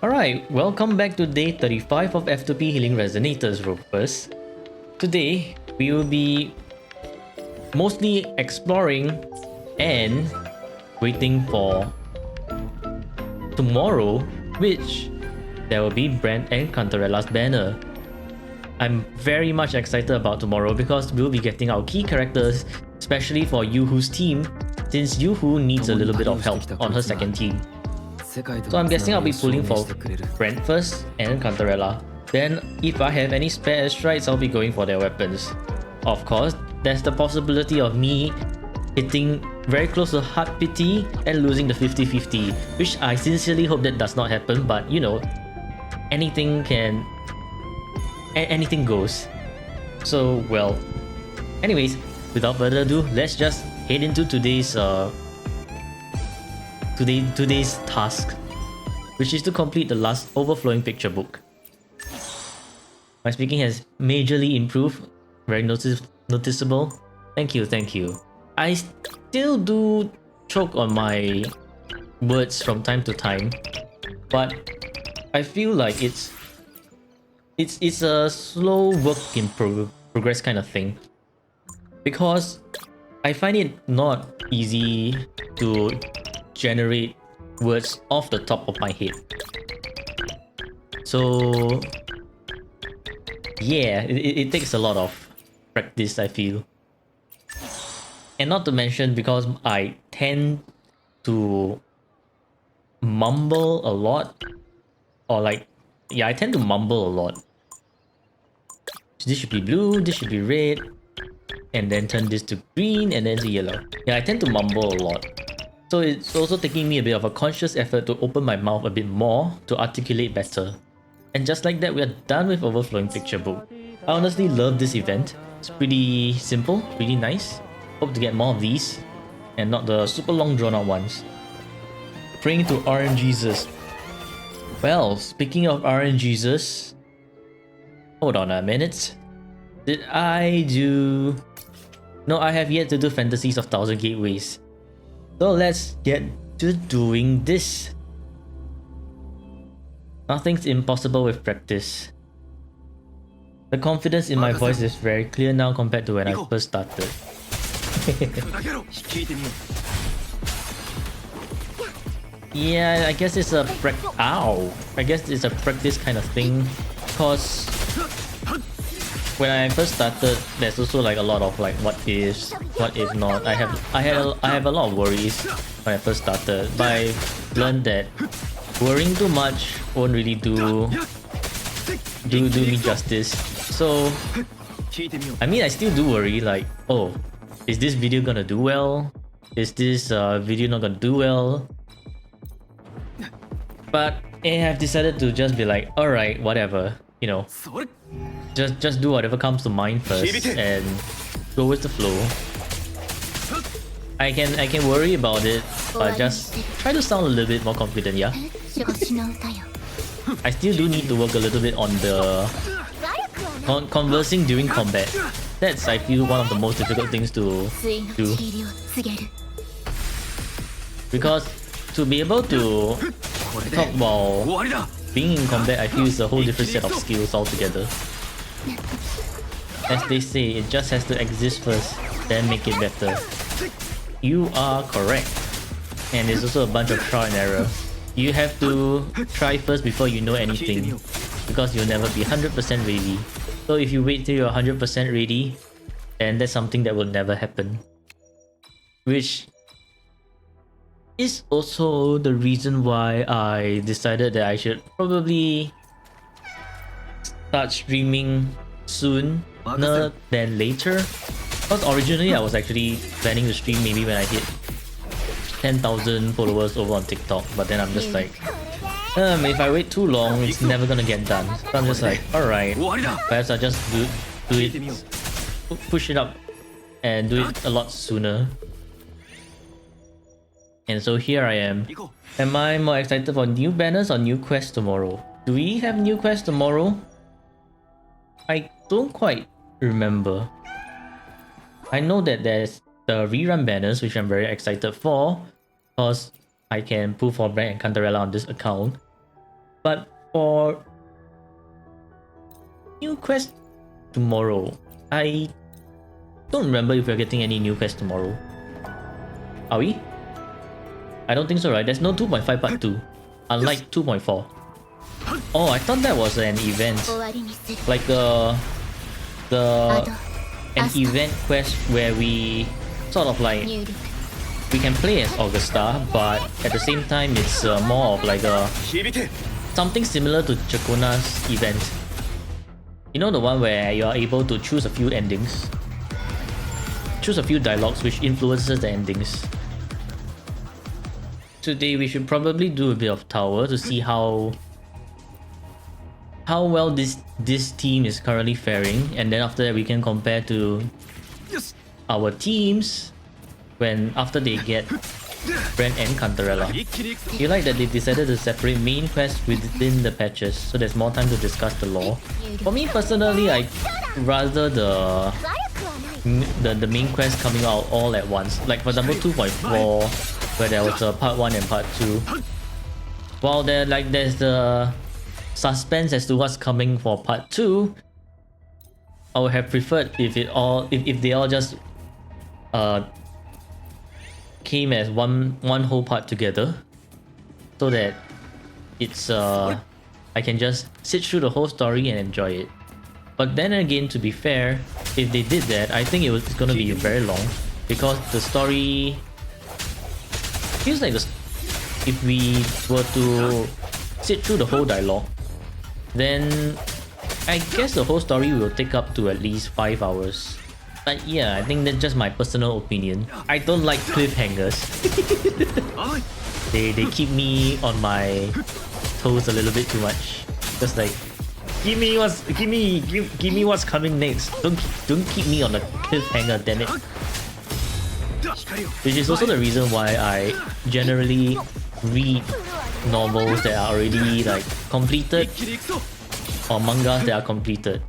Alright, welcome back to day 35 of F2P Healing Resonators, Rovers. Today, we will be mostly exploring and waiting for tomorrow, which there will be Brand and Cantarella's banner. I'm very much excited about tomorrow because we'll be getting our key characters, especially for Yuhu's team, since Yuhu needs a little bit of help on her second team. So I'm guessing I'll be pulling for Brent first and Cantarella. Then if I have any spare airstrikes, I'll be going for their weapons. Of course, there's the possibility of me hitting very close to Heart Pity and losing the 50-50, which I sincerely hope that does not happen, but you know, anything goes. So well, anyways, without further ado, let's just head into today's task, which is to complete the last overflowing picture book. My speaking has majorly improved, very noticeable. Thank you. I still do choke on my words from time to time, but I feel like it's a slow work in progress kind of thing, because I find it not easy to generate words off the top of my head. So yeah, it takes a lot of practice, I feel. And not to mention, because I tend to mumble a lot, or like, yeah, I tend to mumble a lot. This should be blue, this should be red, and then turn this to green, and then to yellow. Yeah, I tend to mumble a lot. So it's also taking me a bit of a conscious effort to open my mouth a bit more to articulate better. And just like that, we are done with Overflowing Picture Book. I honestly love this event. It's pretty simple, pretty nice. Hope to get more of these, and not the super long drawn out ones. Praying to RNGesus. Well, speaking of RNGesus, hold on a minute. Did I do... No, I have yet to do Fantasies of Thousand Gateways. So let's get to doing this. Nothing's impossible with practice. The confidence in my voice is very clear now compared to when I first started. Yeah, I guess it's a I guess it's a practice kind of thing, because when I first started, there's also like a lot of like what ifs, what if not. I have a lot of worries when I first started, but I learned that worrying too much won't really do me justice. So I mean, I still do worry, like, oh, is this video gonna do well? Is this video not gonna do well? But I have decided to just be like, alright, whatever, you know. Just do whatever comes to mind first and go with the flow. I can worry about it, but just try to sound a little bit more confident, yeah? I still do need to work a little bit on the conversing during combat. That's, I feel, one of the most difficult things to do. Because to be able to talk while being in combat, I feel, is a whole different set of skills altogether. As they say, it just has to exist first, then make it better. You are correct. And there's also a bunch of trial and error. You have to try first before you know anything, because you'll never be 100% ready. So if you wait till you're 100% ready, then that's something that will never happen. Which is also the reason why I decided that I should probably start streaming sooner than later. Because originally I was actually planning to stream maybe when I hit 10,000 followers over on TikTok, but then I'm just like, if I wait too long, it's never gonna get done. So I'm just like, alright, perhaps I'll just do it, push it up and do it a lot sooner. And so here I am. Am I more excited for new banners or new quests tomorrow? Do we have new quests tomorrow? I don't quite remember. I know that there's the rerun banners, which I'm very excited for, because I can pull for Brand and Cantarella on this account. But for new quest tomorrow, I don't remember if we're getting any new quest tomorrow. Are we? I don't think so, right? There's no 2.5 part 2, unlike 2.4. Oh, I thought that was an event, like an event quest where we sort of like we can play as Augusta, but at the same time it's more of like a something similar to Chakuna's event. You know, the one where you are able to choose a few endings, choose a few dialogues which influences the endings. Today we should probably do a bit of tower to see how well this team is currently faring, and then after that we can compare to our teams when after they get Brent and Cantarella. You like that they decided to separate main quests within the patches, so there's more time to discuss the lore. For me personally, I rather the main quest coming out all at once. Like for example 2.4, where there was a part 1 and part 2. While there's the suspense as to what's coming for part 2, I would have preferred if they all just came as one whole part together, so that it's I can just sit through the whole story and enjoy it. But then again, to be fair, if they did that, I think it's gonna be very long, because the story feels like if we were to sit through the whole dialogue, then I guess the whole story will take up to at least 5 hours. But yeah, I think that's just my personal opinion. I don't like cliffhangers. they keep me on my toes a little bit too much. Just like, give me what's coming next. Don't keep me on a cliffhanger, damn it. Which is also the reason why I generally read novels that are already like completed, or mangas that are completed,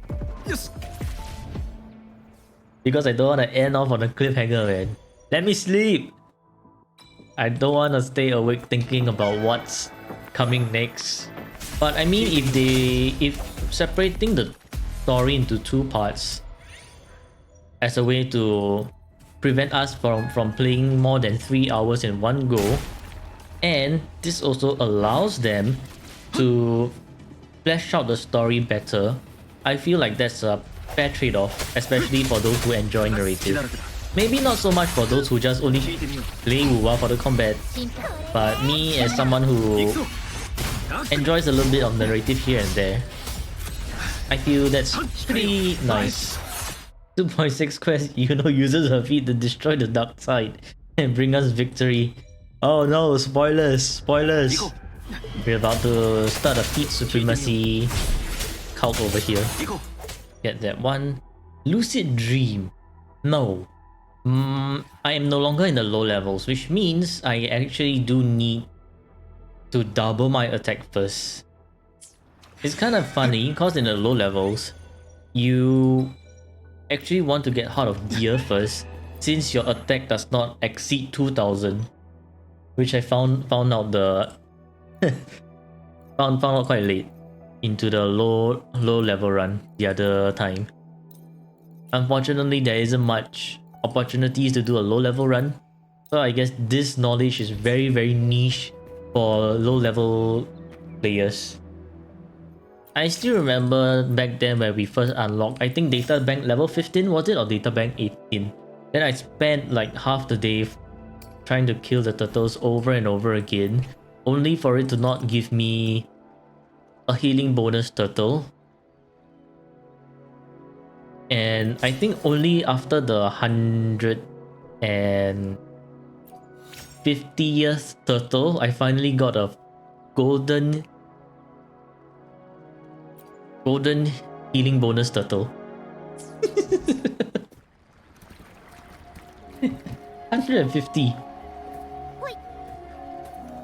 because I don't want to end off on a cliffhanger, man. Let me sleep. I don't want to stay awake thinking about what's coming next. But I mean, if separating the story into 2 parts as a way to prevent us from playing more than 3 hours in one go, and this also allows them to flesh out the story better, I feel like that's a fair trade-off, especially for those who enjoy narrative. Maybe not so much for those who just only play Wuwa for the combat, but me as someone who enjoys a little bit of narrative here and there, I feel that's pretty nice. 2.6 quest, uses her feet to destroy the dark side and bring us victory. Oh no, spoilers! We're about to start a feet supremacy cult over here. Get that one. Lucid Dream. No. I am no longer in the low levels, which means I actually do need to double my attack first. It's kind of funny, because in the low levels, you actually want to get Heart of Gear first, since your attack does not exceed 2000. Which I found out found out quite late into the low level run the other time. Unfortunately, there isn't much opportunities to do a low level run, so I guess this knowledge is very niche for low level players. I still remember back then when we first unlocked, I think Data Bank level 15 was it, or Data Bank 18? Then I spent like half the day trying to kill the turtles over and over again, only for it to not give me a healing bonus turtle. And I think only after the 150th turtle, I finally got a golden healing bonus turtle. 150.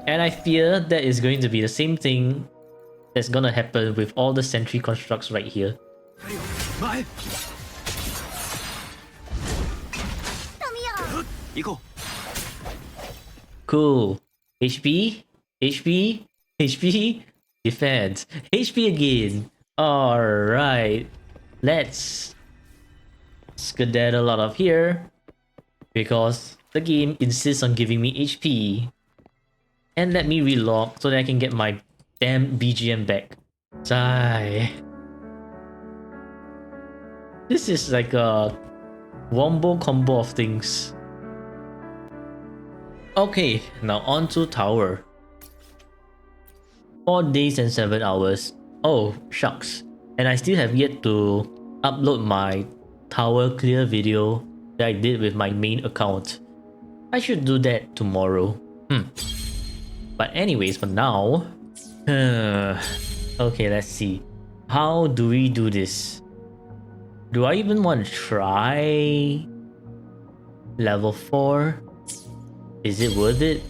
And I fear that is going to be the same thing that's gonna happen with all the sentry constructs right here. Cool. HP. Defense. HP again. Alright. Let's skedaddle out of here. Because the game insists on giving me HP. And let me relog so that I can get my damn BGM back. Die. This is like a wombo combo of things. Okay, now on to tower. 4 days and 7 hours. Oh, shucks. And I still have yet to upload my tower clear video that I did with my main account. I should do that tomorrow. But anyways, for now... okay, let's see. How do we do this? Do I even want to try level 4? Is it worth it?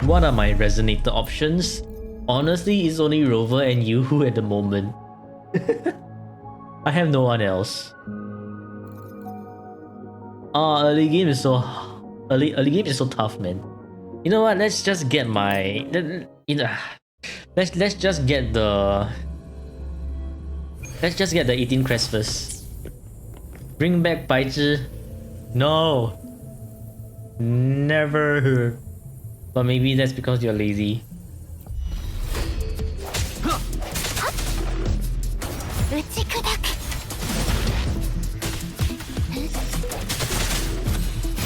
What are my resonator options? Honestly, it's only Rover and Yuhu at the moment. I have no one else. Early game is so early game is so tough, man. You know what? Let's just get my let's just get the 18 crest first. Bring back Bai Zhi. No. Never. But maybe that's because you're lazy.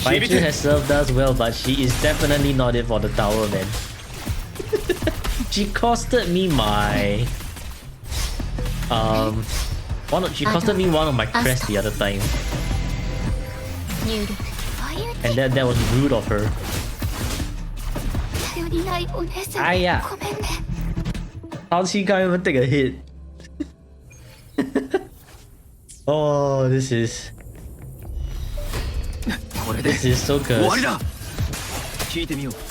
Bai Zhi has served us well, but she is definitely not it for the tower, man. She costed me my she costed me one of my crests the other time. And that was rude of her. Aya! How she can't even take a hit. Oh, this is so cursed.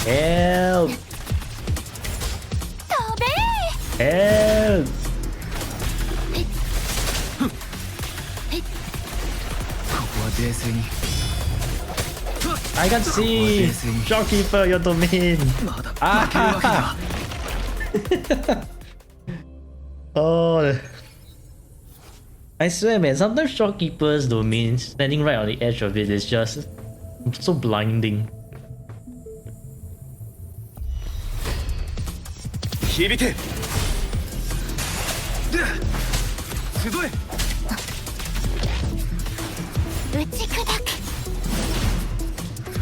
Help! Help! I can see! Shopkeeper, your domain! Ah! Oh, I swear, man, sometimes Shopkeeper's domain, standing right on the edge of it, is just so blinding.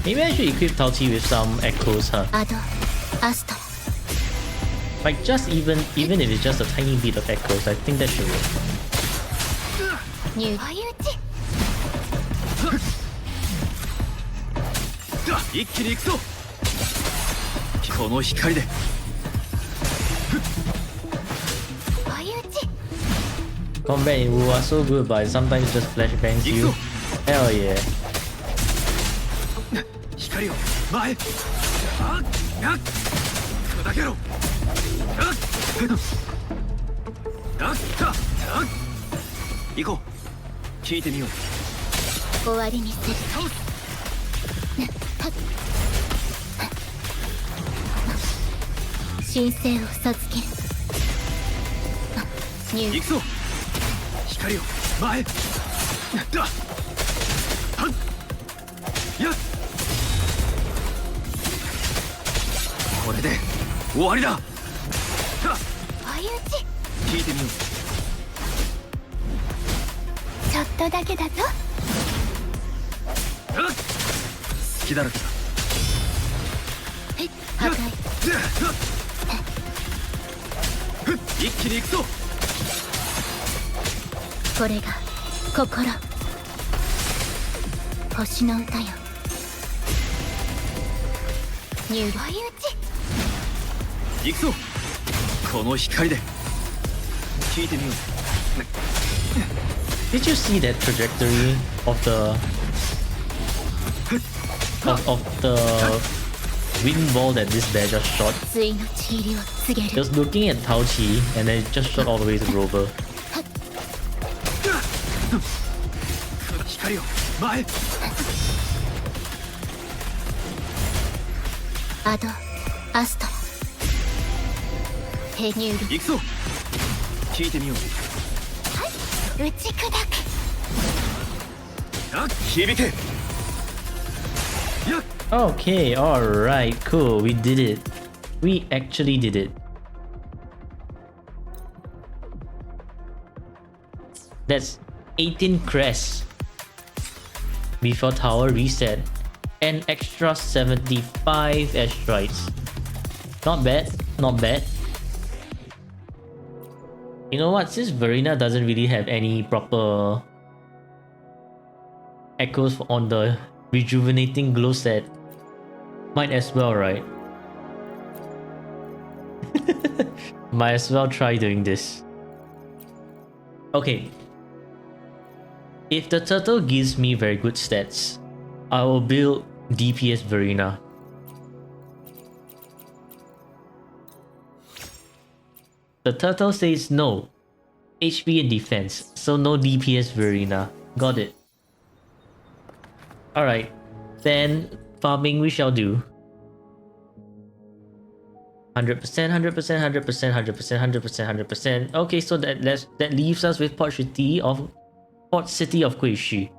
Maybe I should equip Tao Qi with some echoes, huh? Like just even if it's just a tiny bit of echoes, I think that should work. Combat in Wuwa so good, but sometimes just flashbangs you. Hell yeah. Did you see that trajectory of the wind ball that this bear just shot? It was looking at Tao Qi and then it just shot all the way to Rover. 手に売る。行くぞ。聞いてみよう。打ち砕く。あ、響け。やっ。 Okay, alright, cool. We did it. We actually did it. That's 18 crests before tower reset. An extra 75 airstrikes. Not bad, not bad. You know what? Since Verena doesn't really have any proper echoes on the rejuvenating glow set, might as well, right? Might as well try doing this. Okay. If the turtle gives me very good stats, I will build DPS Verena. The turtle says no. HP and defense, so no DPS Verena. Got it. Alright. Then farming we shall do. 100%, 100%, 100%, 100%, 100%, 100%. Okay, so that leaves us with Port City of Guishi.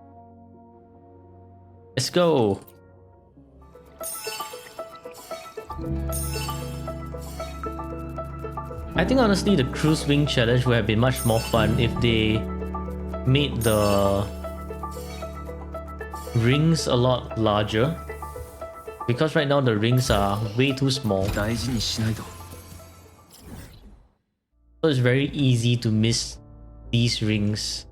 Let's go. I think honestly the cruise wing challenge would have been much more fun if they made the rings a lot larger. Because right now the rings are way too small. So it's very easy to miss these rings.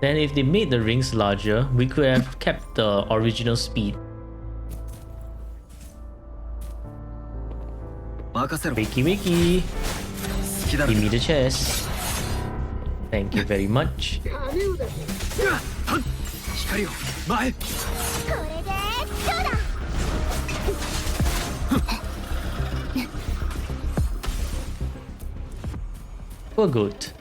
Then if they made the rings larger, we could have kept the original speed. Wakey wakey! Give me the chest. Thank you very much. We're good.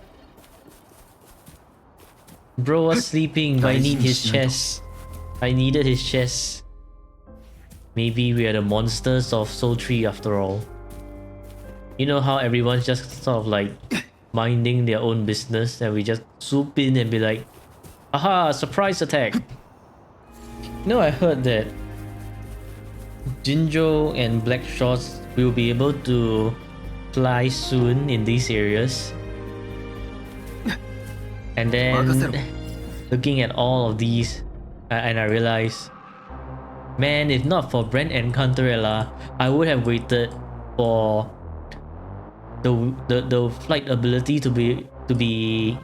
Bro was sleeping, but I need his chest. I needed his chest. Maybe we are the monsters of Soul Tree after all. You know how everyone's just sort of like minding their own business and we just swoop in and be like, aha, surprise attack. You know, I heard that Jinjo and Black Shorts will be able to fly soon in these areas. And then looking at all of these and I realized, man, if not for Brent and Cantarella, I would have waited for the flight ability to be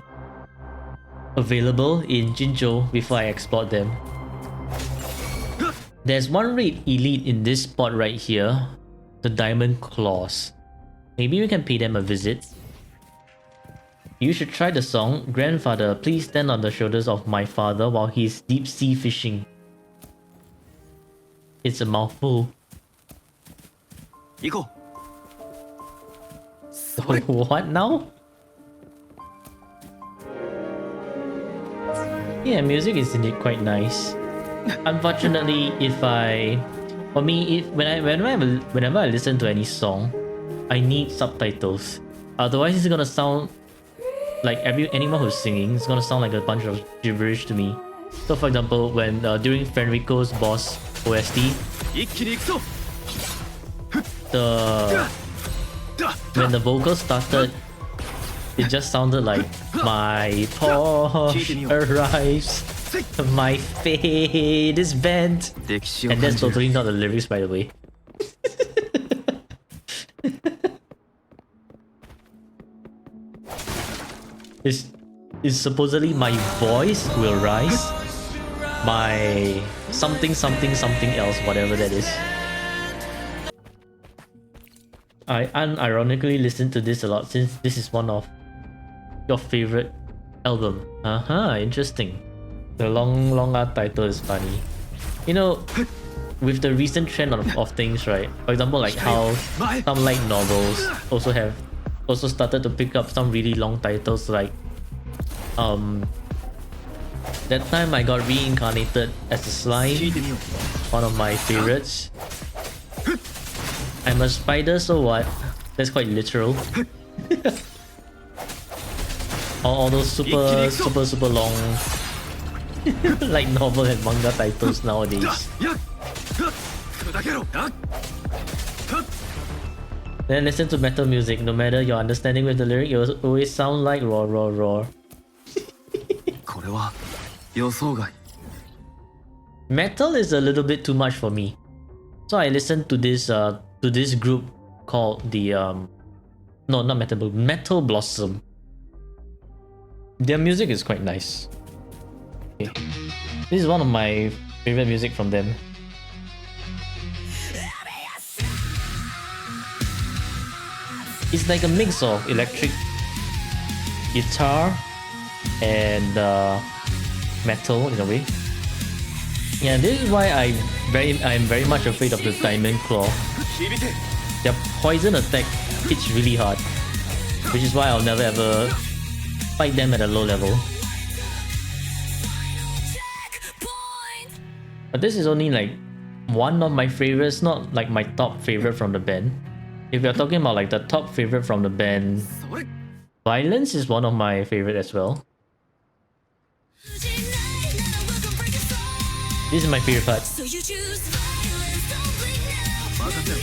available in Jinzhou before I export them. There's one raid elite in this spot right here, the Diamond Claws. Maybe we can pay them a visit. You should try the song, Grandfather, please stand on the shoulders of my father while he's deep sea fishing. It's a mouthful. Iko. What now? Yeah, music is indeed quite nice. Unfortunately, whenever I listen to any song, I need subtitles. Otherwise, it's gonna sound like anyone who's singing, it's gonna sound like a bunch of gibberish to me. So, for example, when during Fenrico's boss OST, when the vocals started, it just sounded like my Porsche arrives, my fate is bent, and that's totally not the lyrics, by the way. It's supposedly my voice will rise, my something something something else, whatever that is. I unironically listen to this a lot since this is one of your favorite album. Interesting. The long art title is funny. You know, with the recent trend of things, right? For example, like how some light novels also started to pick up some really long titles like That time I got reincarnated as a slime, 聞いてみよう one of my favorites. I'm a spider, so what? That's quite literal. all those super long like novel and manga titles nowadays. やっ砕けろあっ Then listen to metal music. No matter your understanding with the lyric, it will always sound like roar roar roar. これは予想外 Metal is a little bit too much for me, so I listened to this group called the no, not Metal Blossom. Their music is quite nice. Okay. This is one of my favorite music from them. It's like a mix of electric guitar and metal in a way. Yeah, this is why I'm very much afraid of the Diamond Claw. 響け Their poison attack hits really hard, which is why I'll never ever fight them at a low level. But this is only like one of my favorites, not like my top favorite from the band. If you're talking about like the top favorite from the band, それ Violence is one of my favorite as well. This is my favorite part. 任せろ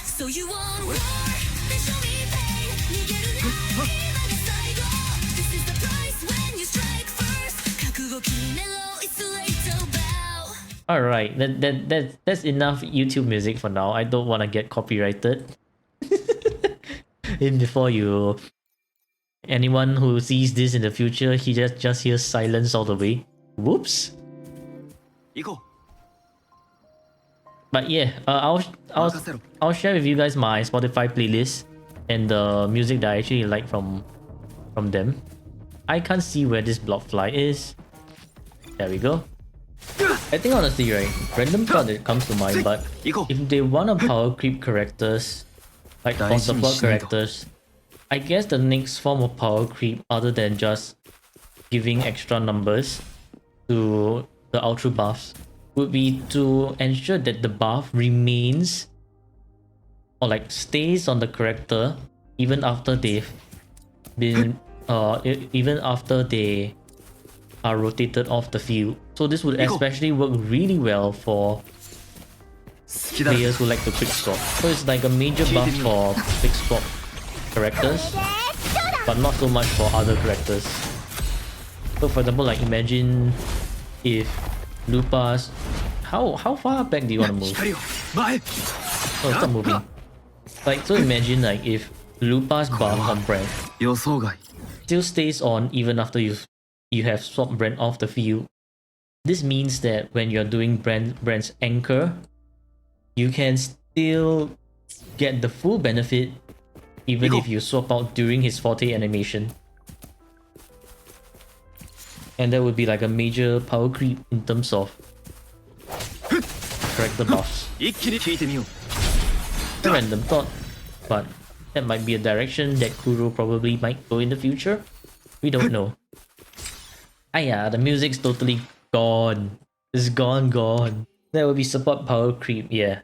So you want war? Then show me pain. 逃げるな最後 This is the price when you strike first. 覚悟決めろ It's too late to bow. Alright, that's enough YouTube music for now. I don't want to get copyrighted. Even before you... Anyone who sees this in the future, he just hears silence all the way. Whoops. 行こ But yeah, I'll share with you guys my Spotify playlist and the music that I actually like from them. I can't see where this blockfly is. There we go. I think honestly, right, random thought that comes to mind, but う行こう if they want to power creep characters, like for support characters, I guess the next form of power creep, other than just giving extra numbers to the ultra buffs, would be to ensure that the buff remains or like stays on the character even after they've been even after they are rotated off the field. So this would especially work really well for 好きだ players who like to quick swap. So it's like a major buff for quick swap characters, but not so much for other characters. So for example, like imagine if Lupas, how far back do you want to move? 光を前 Oh, stop moving. Like, so imagine like if Lupa's buff on Brand 予想外 still stays on even after you have swapped Brand off the field. This means that when you're doing Brand's anchor, you can still get the full benefit even if you swap out during his forte animation. And that would be like a major power creep in terms of character buffs. 一気に聞いてみよう A random thought, but that might be a direction that Kuro probably might go in the future. We don't know. Ah yeah, the music's totally gone. It's gone. That would be support power creep, yeah.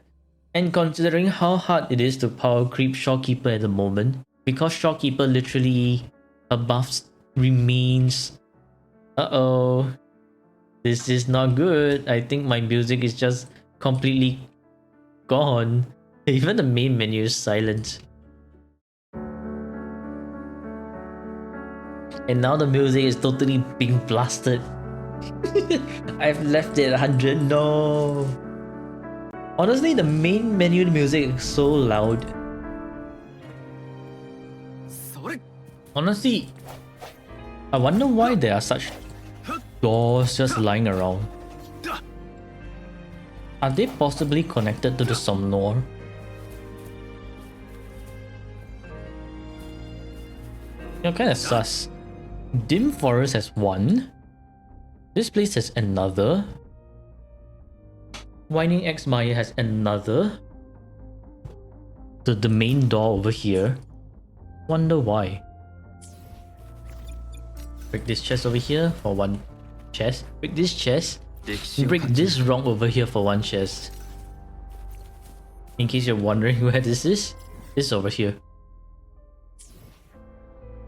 And considering how hard it is to power creep Shopkeeper at the moment, because Shopkeeper literally a buff remains. Uh-oh. This is not good. I think my music is just completely gone. Even the main menu is silent. And now the music is totally being blasted. I've left it at 100. No. Honestly, the main menu music is so loud. それ Honestly, I wonder why there are such doors just lying around. Are they possibly connected to the Somnor? You're kinda sus. Dim Forest has one. This place has another. Whining X Maya has another. The main door over here. Wonder why. Break this chest over here for one chest. Break this chest. 歴史を Break 感じる this rock over here for one chest. In case you're wondering where this is over here.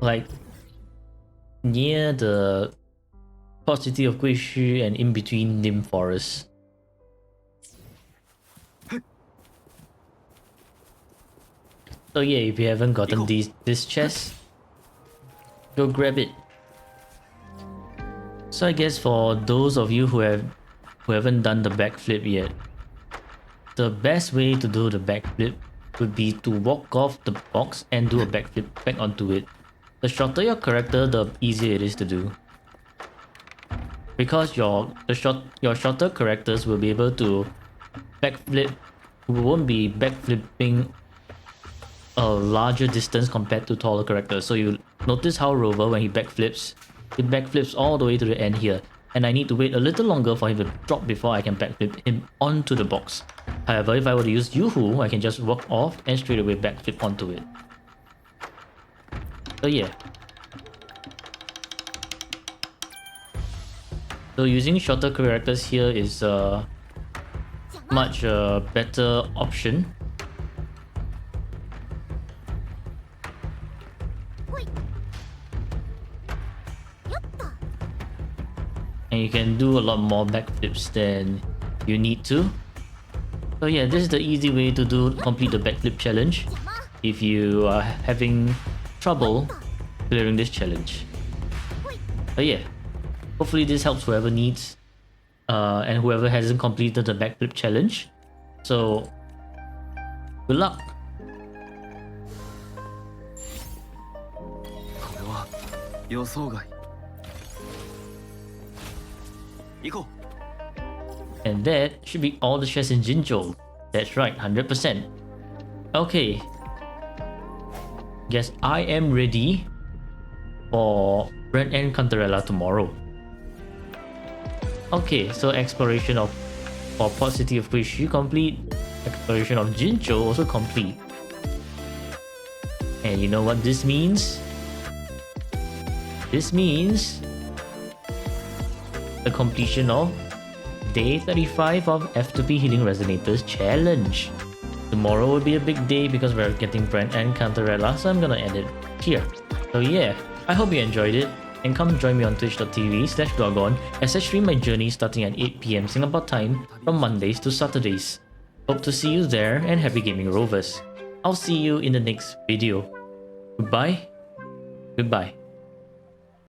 Like near the port city of Guishu and in between Nim Forest. So yeah, if you haven't gotten this chest, go grab it. So I guess for those of you who haven't done the backflip yet, the best way to do the backflip would be to walk off the box and do a backflip back onto it. The shorter your character, the easier it is to do. Because your shorter characters will be able to backflip, won't be backflipping a larger distance compared to taller characters. So you notice how Rover, when he backflips all the way to the end here, and I need to wait a little longer for him to drop before I can backflip him onto the box. However, if I were to use Yoo-Hoo, I can just walk off and straight away backflip onto it. So yeah. So using shorter characters here is a much better option. And you can do a lot more backflips than you need to. So yeah, this is the easy way to complete the backflip challenge if you are having trouble clearing this challenge. But yeah, hopefully this helps whoever needs and whoever hasn't completed the backflip challenge. So good luck. これは予想外行こう And that should be all the chests in Jinzhou. That's right, 100%. Okay. Guess I am ready for Brand and Cantarella tomorrow. Okay, so exploration for Port City of Guishu complete. Exploration of Jinzhou also complete. And you know what this means? This means the completion of Day 35 of F2P Healing Resonators Challenge. Tomorrow will be a big day because we're getting Brand and Cantarella, so I'm gonna end it here. So yeah, I hope you enjoyed it, and come join me on twitch.tv/Gorgon as I stream my journey starting at 8 PM Singapore time from Mondays to Saturdays. Hope to see you there, and happy gaming Rovers. I'll see you in the next video. Goodbye. Goodbye.